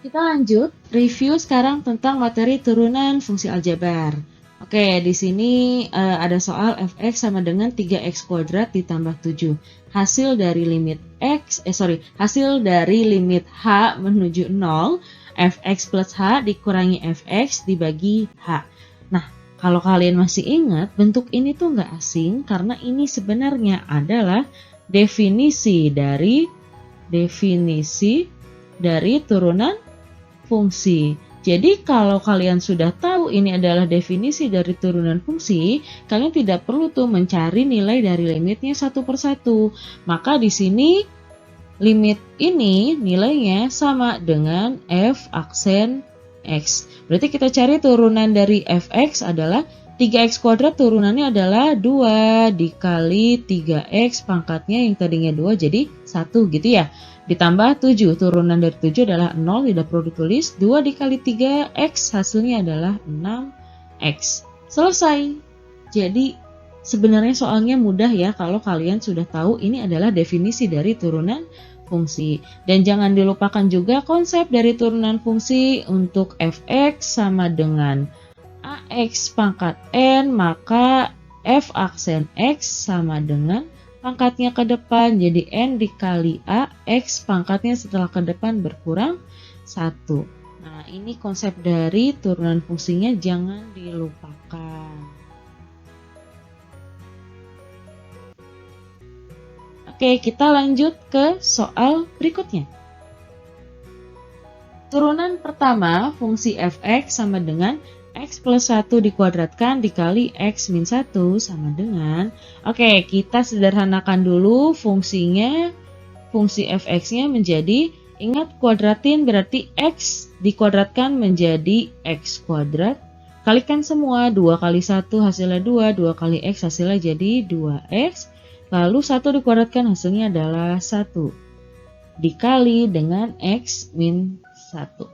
Kita lanjut review sekarang tentang materi turunan fungsi aljabar. Oke, di sini ada soal fx sama dengan 3x kuadrat ditambah 7. Hasil dari limit hasil dari limit h menuju 0, fx plus h dikurangi fx dibagi h. Nah, kalau kalian masih ingat, bentuk ini tuh nggak asing karena ini sebenarnya adalah definisi dari turunan fungsi. Jadi kalau kalian sudah tahu ini adalah definisi dari turunan fungsi, kalian tidak perlu tuh mencari nilai dari limitnya satu persatu. Maka di sini limit ini nilainya sama dengan f aksen x. Berarti kita cari turunan dari fx adalah 3x kuadrat, turunannya adalah 2 dikali 3x pangkatnya yang tadinya 2 jadi 1 gitu ya. Ditambah 7, turunan dari 7 adalah 0, tidak perlu ditulis. 2 dikali 3x hasilnya adalah 6x. Selesai. Jadi sebenarnya soalnya mudah ya kalau kalian sudah tahu ini adalah definisi dari turunan fungsi. Dan jangan dilupakan juga konsep dari turunan fungsi untuk fx sama dengan ax pangkat n, maka f aksen x sama dengan pangkatnya ke depan, jadi n dikali a, x pangkatnya setelah ke depan berkurang 1. Nah, ini konsep dari turunan fungsinya, jangan dilupakan. Oke, kita lanjut ke soal berikutnya. Turunan pertama, fungsi fx sama dengan x plus 1 dikuadratkan dikali x min 1 sama dengan, oke, kita sederhanakan dulu fungsinya, fungsi fx-nya menjadi, ingat kuadratin berarti x dikuadratkan menjadi x kuadrat, kalikan semua, 2 kali 1 hasilnya 2, 2 kali x hasilnya jadi 2x, lalu 1 dikuadratkan hasilnya adalah 1, dikali dengan x min 1.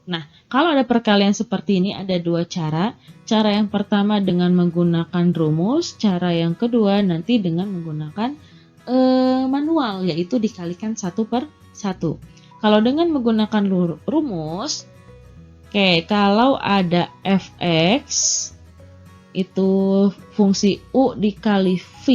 Nah, kalau ada perkalian seperti ini ada dua cara. Cara yang pertama dengan menggunakan rumus, cara yang kedua nanti dengan menggunakan manual, yaitu dikalikan 1 per 1. Kalau dengan menggunakan rumus, oke, kalau ada fx itu fungsi u dikali v,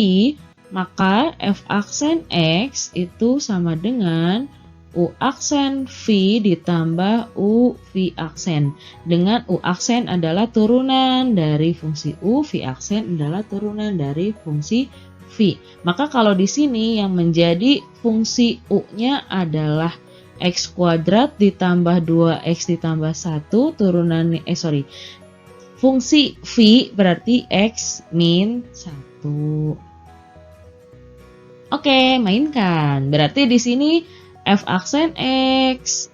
maka f aksen x itu sama dengan U aksen V ditambah U V aksen. Dengan U aksen adalah turunan dari fungsi U, V aksen adalah turunan dari fungsi V. Maka kalau di sini yang menjadi fungsi U-nya adalah X kuadrat ditambah 2X ditambah 1, turunannya, fungsi V berarti X min 1. Oke, mainkan. Berarti di sini f aksen x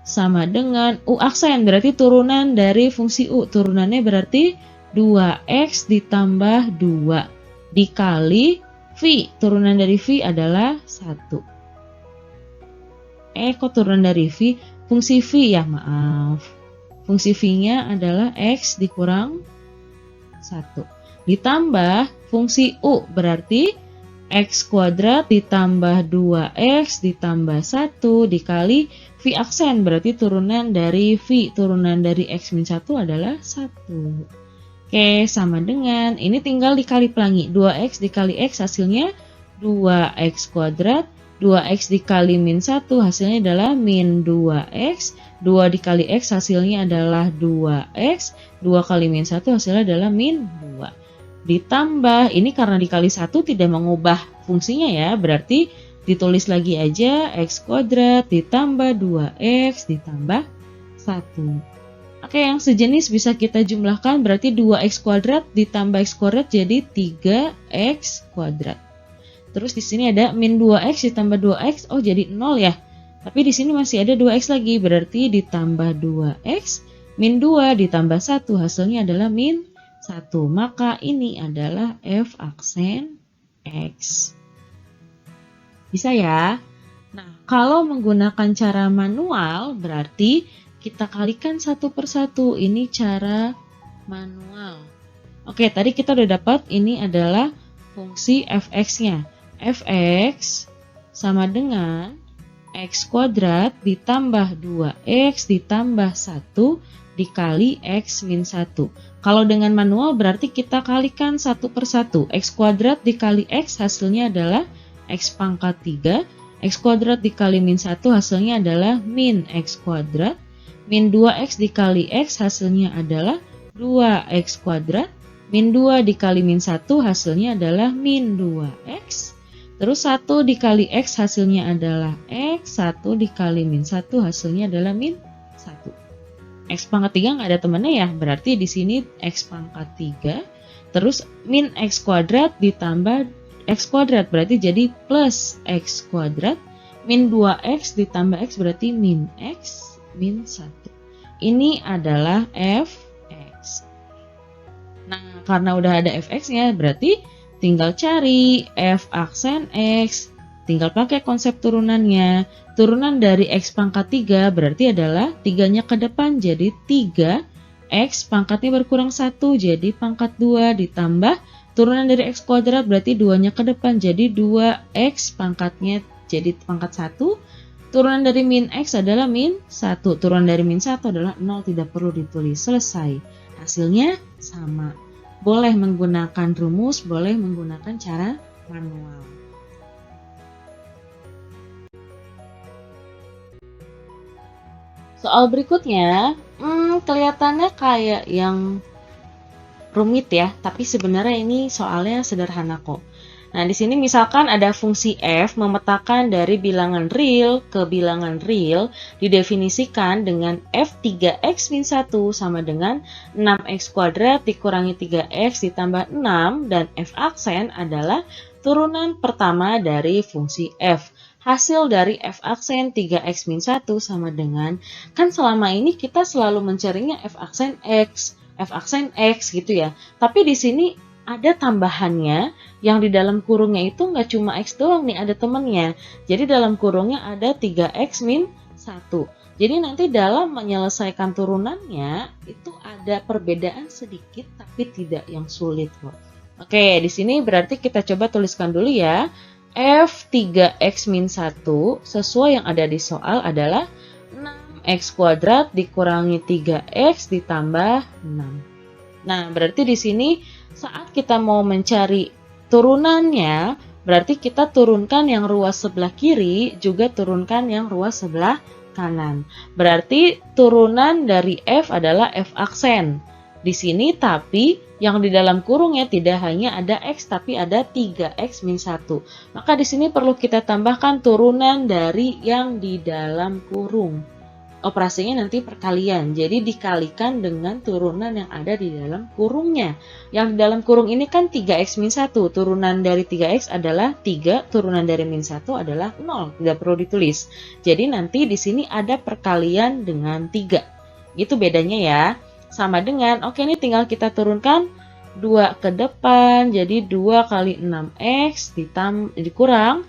sama dengan u aksen, berarti turunan dari fungsi u, turunannya berarti 2x ditambah 2 dikali v, turunan dari v adalah 1. Kok turunan dari v? Fungsi v ya, maaf. Fungsi v-nya adalah x dikurang 1 ditambah fungsi u, berarti x kuadrat ditambah 2x ditambah 1 dikali v aksen, berarti turunan dari v, turunan dari x min 1 adalah 1. Oke, sama dengan, ini tinggal dikali pelangi, 2x dikali x hasilnya 2x kuadrat, 2x dikali min 1 hasilnya adalah min 2x, 2 dikali x hasilnya adalah 2x, 2 kali min 1 hasilnya adalah min 2. Ditambah, ini karena dikali 1 tidak mengubah fungsinya ya, berarti ditulis lagi aja x kuadrat ditambah 2x ditambah 1. Oke, yang sejenis bisa kita jumlahkan, berarti 2x kuadrat ditambah x kuadrat jadi 3x kuadrat. Terus di sini ada min 2x ditambah 2x, oh jadi 0 ya. Tapi di sini masih ada 2x lagi, berarti ditambah 2x, min 2 ditambah 1 hasilnya adalah min 1, maka ini adalah f aksen x. Bisa ya? Nah, kalau menggunakan cara manual berarti kita kalikan 1 per 1. Ini cara manual. Oke, tadi kita udah dapat ini adalah fungsi fx-nya. Fx sama dengan X kuadrat ditambah 2X ditambah 1 dikali X min 1. Kalau dengan manual berarti kita kalikan satu per satu. X kuadrat dikali X hasilnya adalah X pangkat 3. X kuadrat dikali min 1 hasilnya adalah min X kuadrat. Min 2X dikali X hasilnya adalah 2X kuadrat. Min 2 dikali min 1 hasilnya adalah min 2X. Terus 1 dikali X hasilnya adalah X. 1 dikali min 1 hasilnya adalah min 1. X pangkat 3 nggak ada temannya ya. Berarti di sini X pangkat 3. Terus min X kuadrat ditambah X kuadrat. Berarti jadi plus X kuadrat. Min 2X ditambah X berarti min X min 1. Ini adalah fx. Nah, karena udah ada fx-nya berarti tinggal cari f aksen x. Tinggal pakai konsep turunannya. Turunan dari x pangkat 3 berarti adalah 3-nya ke depan jadi 3. X pangkatnya berkurang 1 jadi pangkat 2 ditambah turunan dari x kuadrat berarti 2-nya ke depan jadi 2x pangkatnya jadi pangkat 1. Turunan dari min x adalah min 1. Turunan dari min 1 adalah 0, tidak perlu ditulis. Selesai. Hasilnya sama. Boleh menggunakan rumus, boleh menggunakan cara manual. Soal berikutnya, kelihatannya kayak yang rumit ya, tapi sebenarnya ini soalnya sederhana kok. Nah, di sini misalkan ada fungsi f memetakan dari bilangan real ke bilangan real didefinisikan dengan f3x min 1 sama dengan 6x kuadrat dikurangi 3x ditambah 6 dan f aksen adalah turunan pertama dari fungsi f. Hasil dari f aksen 3x min 1 sama dengan, kan selama ini kita selalu mencarinya f aksen x gitu ya. Tapi di sini ada tambahannya yang di dalam kurungnya itu nggak cuma x doang nih, ada temennya. Jadi dalam kurungnya ada 3x min 1. Jadi nanti dalam menyelesaikan turunannya itu ada perbedaan sedikit tapi tidak yang sulit kok. Oke, di sini berarti kita coba tuliskan dulu ya. F 3x min 1 sesuai yang ada di soal adalah 6x kuadrat dikurangi 3x ditambah 6. Nah, berarti di sini saat kita mau mencari turunannya, berarti kita turunkan yang ruas sebelah kiri, juga turunkan yang ruas sebelah kanan. Berarti turunan dari f adalah f aksen. Di sini tapi yang di dalam kurungnya tidak hanya ada x, tapi ada 3x min 1. Maka di sini perlu kita tambahkan turunan dari yang di dalam kurung. Operasinya nanti perkalian, jadi dikalikan dengan turunan yang ada di dalam kurungnya. Yang di dalam kurung ini kan 3x min 1, turunan dari 3x adalah 3, turunan dari min 1 adalah 0, tidak perlu ditulis. Jadi nanti di sini ada perkalian dengan 3. Gitu bedanya ya. Sama dengan, oke ini tinggal kita turunkan 2 ke depan, jadi 2 kali 6x dikurang.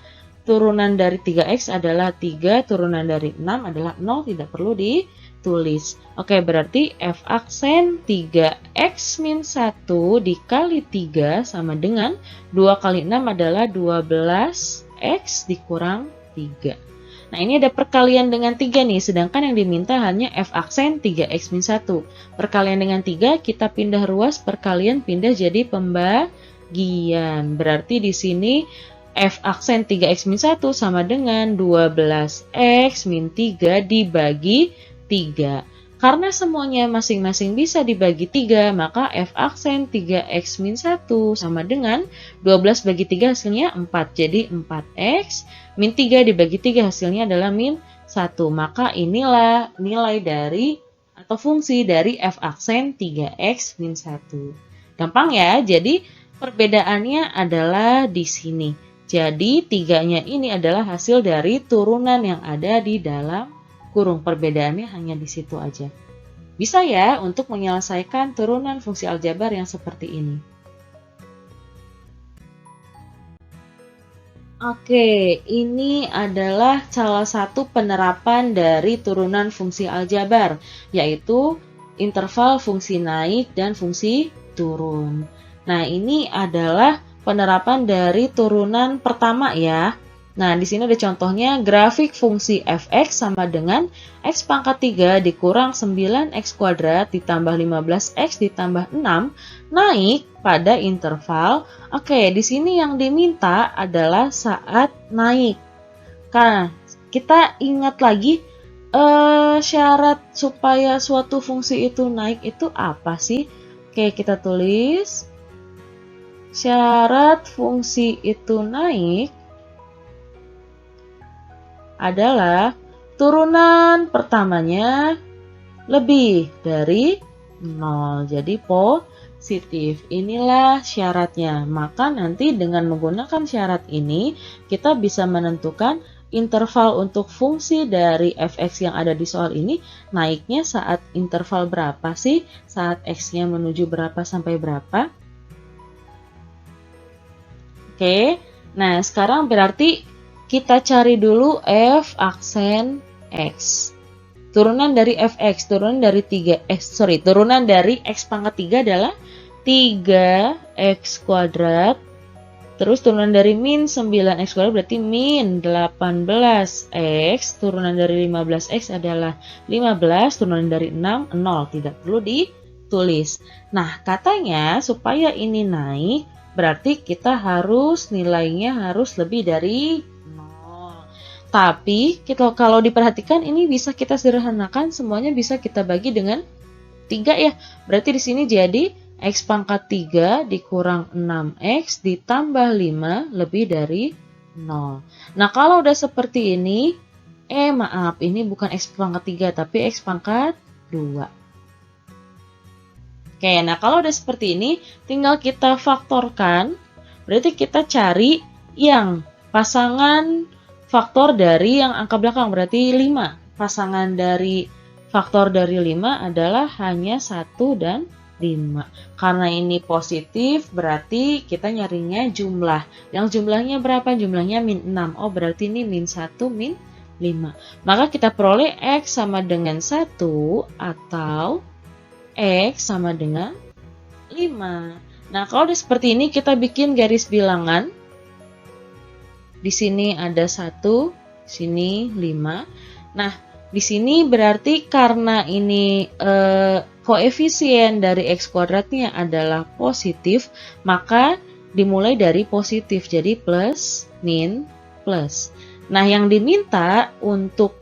Turunan dari 3x adalah 3, turunan dari 6 adalah 0, tidak perlu ditulis. Oke, berarti f aksen 3x min 1 dikali 3 sama dengan 2 kali 6 adalah 12x dikurang 3. Nah, ini ada perkalian dengan 3 nih, sedangkan yang diminta hanya f aksen 3x min 1. Perkalian dengan 3, kita pindah ruas, perkalian pindah jadi pembagian. Berarti di sini f aksen 3x min 1 sama dengan 12x min 3 dibagi 3. Karena semuanya masing-masing bisa dibagi 3, maka f aksen 3x min 1 sama dengan 12 bagi 3 hasilnya 4. Jadi 4x min 3 dibagi 3 hasilnya adalah min 1. Maka inilah nilai dari atau fungsi dari f aksen 3x min 1. Gampang ya, jadi perbedaannya adalah di sini. Jadi 3-nya ini adalah hasil dari turunan yang ada di dalam kurung. Perbedaannya hanya di situ aja. Bisa ya untuk menyelesaikan turunan fungsi aljabar yang seperti ini. Oke, ini adalah salah satu penerapan dari turunan fungsi aljabar, yaitu interval fungsi naik dan fungsi turun. Nah, ini adalah penerapan dari turunan pertama ya. Nah, di sini ada contohnya grafik fungsi f(x) sama dengan x pangkat 3 dikurang 9x kuadrat ditambah 15x ditambah 6 naik pada interval. Oke, di sini yang diminta adalah saat naik. Nah, kita ingat lagi syarat supaya suatu fungsi itu naik itu apa sih? Oke, kita tulis. Syarat fungsi itu naik adalah turunan pertamanya lebih dari 0. Jadi positif. Inilah syaratnya. Maka nanti dengan menggunakan syarat ini, kita bisa menentukan interval untuk fungsi dari f(x) yang ada di soal ini naiknya saat interval berapa sih? Saat x-nya menuju berapa sampai berapa? Oke. Nah, sekarang berarti kita cari dulu f aksen x. Turunan dari f(x), turunan dari x pangkat 3 adalah 3x kuadrat. Terus turunan dari min 9x kuadrat berarti min 18x. Turunan dari 15x adalah 15. Turunan dari 6, 0. Tidak perlu ditulis. Nah, katanya supaya ini naik, berarti kita nilainya harus lebih dari 0. Tapi kalau diperhatikan ini bisa kita sederhanakan, semuanya bisa kita bagi dengan 3 ya. Berarti di sini jadi x pangkat 3 dikurang 6x ditambah 5 lebih dari 0. Nah, kalau udah seperti ini, maaf, ini bukan x pangkat 3 tapi x pangkat 2. Oke, nah kalau udah seperti ini, tinggal kita faktorkan. Berarti kita cari yang pasangan faktor dari yang angka belakang, berarti 5. Pasangan dari faktor dari 5 adalah hanya 1 dan 5. Karena ini positif, berarti kita nyarinya jumlah. Yang jumlahnya berapa? Jumlahnya min 6. Oh, berarti ini min 1, min 5. Maka kita peroleh x sama dengan 1 atau x sama dengan 5. Nah, kalau udah seperti ini kita bikin garis bilangan. Di sini ada 1, sini 5. Nah, di sini berarti karena ini koefisien dari x kuadratnya adalah positif, maka dimulai dari positif. Jadi plus, min, plus. Nah, yang diminta untuk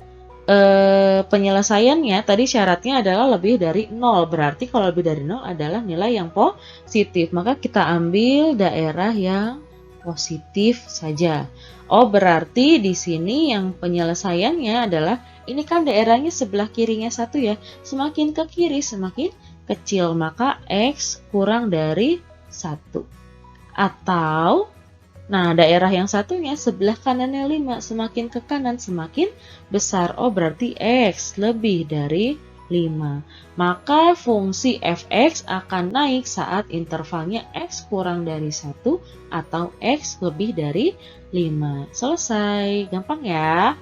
penyelesaiannya tadi syaratnya adalah lebih dari 0. Berarti kalau lebih dari 0 adalah nilai yang positif. Maka kita ambil daerah yang positif saja. Oh, berarti di sini yang penyelesaiannya adalah ini kan daerahnya sebelah kirinya 1 ya. Semakin ke kiri semakin kecil, maka x kurang dari 1. Atau nah, daerah yang satunya sebelah kanannya 5, semakin ke kanan semakin besar. Oh, berarti x lebih dari 5. Maka fungsi f(x) akan naik saat intervalnya x kurang dari 1 atau x lebih dari 5. Selesai, gampang ya.